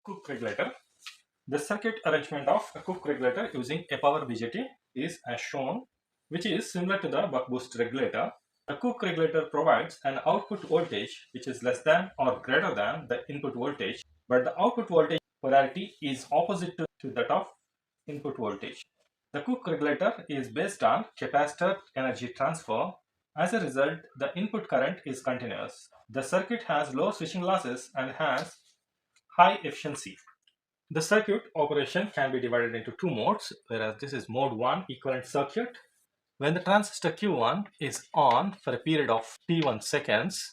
Cuk regulator. The circuit arrangement of a Cuk regulator using a power BJT is as shown, which is similar to the buck boost regulator. The Cuk regulator provides an output voltage which is less than or greater than the input voltage, but the output voltage polarity is opposite to that of input voltage. The Cuk regulator is based on capacitor energy transfer. As a result, the input current is continuous. The circuit has low switching losses and has high efficiency. The circuit operation can be divided into two modes, whereas this is mode 1 equivalent circuit. When the transistor Q1 is on for a period of T1 seconds,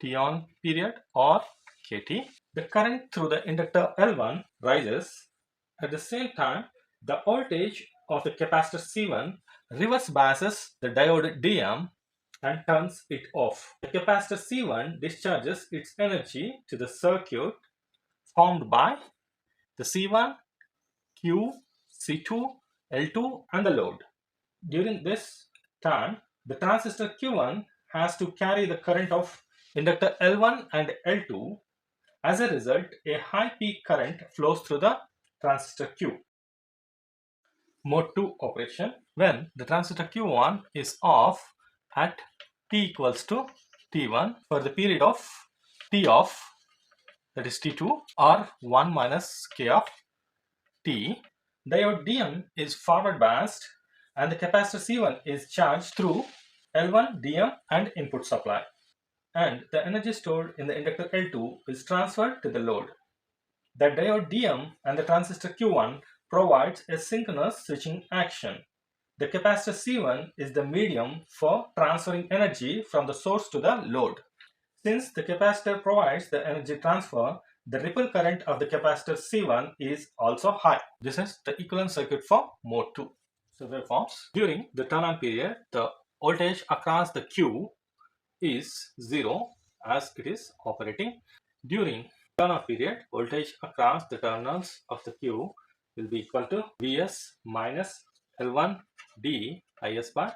T on period or KT, the current through the inductor L1 rises. At the same time, the voltage of the capacitor C1 reverse biases the diode DM and turns it off. The capacitor C1 discharges its energy to the circuit formed by the C1, Q, C2, L2 and the load. During this time, the transistor Q1 has to carry the current of inductor L1 and L2. As a result, a high peak current flows through the transistor Q. Mode 2 operation. When the transistor Q1 is off at T equals to T1 for the period of T off, that is T2 or 1 minus K of T, diode DM is forward biased and the capacitor C1 is charged through L1, DM and input supply, and the energy stored in the inductor L2 is transferred to the load. The diode DM and the transistor Q1 provides a synchronous switching action. The capacitor C1 is the medium for transferring energy from the source to the load. Since the capacitor provides the energy transfer, the ripple current of the capacitor C1 is also high. This is the equivalent circuit for mode 2. So waveforms. During the turn on period, the voltage across the Q is 0 as it is operating. During turn off period, voltage across the terminals of the Q will be equal to Vs minus L1 d Is by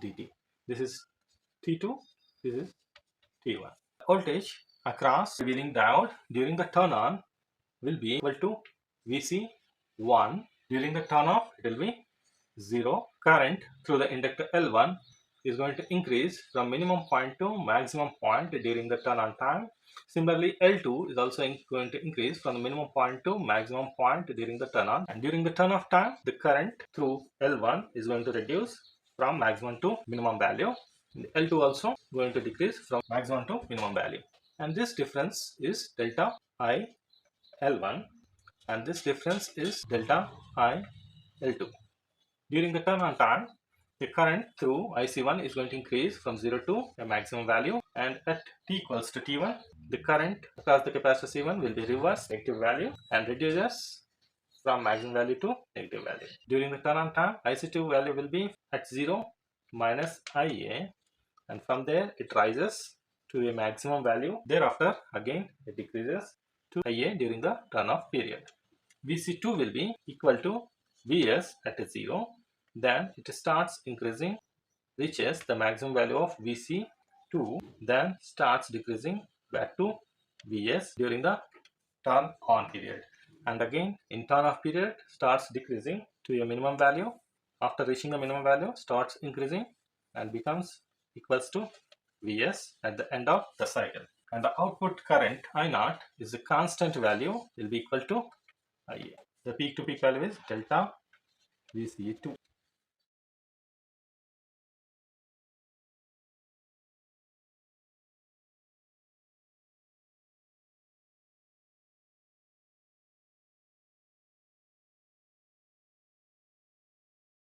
dt. This is T2, this is T1. Voltage across the wheeling diode during the turn on will be equal to Vc1. During the turn off, it will be 0. Current through the inductor L1 is going to increase from minimum point to maximum point during the turn on time. Similarly, L2 is also going to increase from the minimum point to maximum point during the turn on. And during the turn off time, the current through L1 is going to reduce from maximum to minimum value. And L2 also going to decrease from maximum to minimum value. And this difference is delta I L1 and this difference is delta I L2. During the turn on time, the current through IC1 is going to increase from 0 to a maximum value, and at T equals to T1, the current across the capacitor C1 will be reverse negative value and reduces from maximum value to negative value. During the turn on time, IC2 value will be at 0 minus IA, and from there it rises to a maximum value. Thereafter, again it decreases to IA during the turn off period. Vc2 will be equal to Vs at 0, then it starts increasing, reaches the maximum value of Vc2, then starts decreasing back to Vs during the turn on period, and again in turn off period starts decreasing to a minimum value. After reaching the minimum value, starts increasing and becomes equals to Vs at the end of the cycle, and the output current I0 is a constant value, will be equal to IA. The peak to peak value is delta Vc2.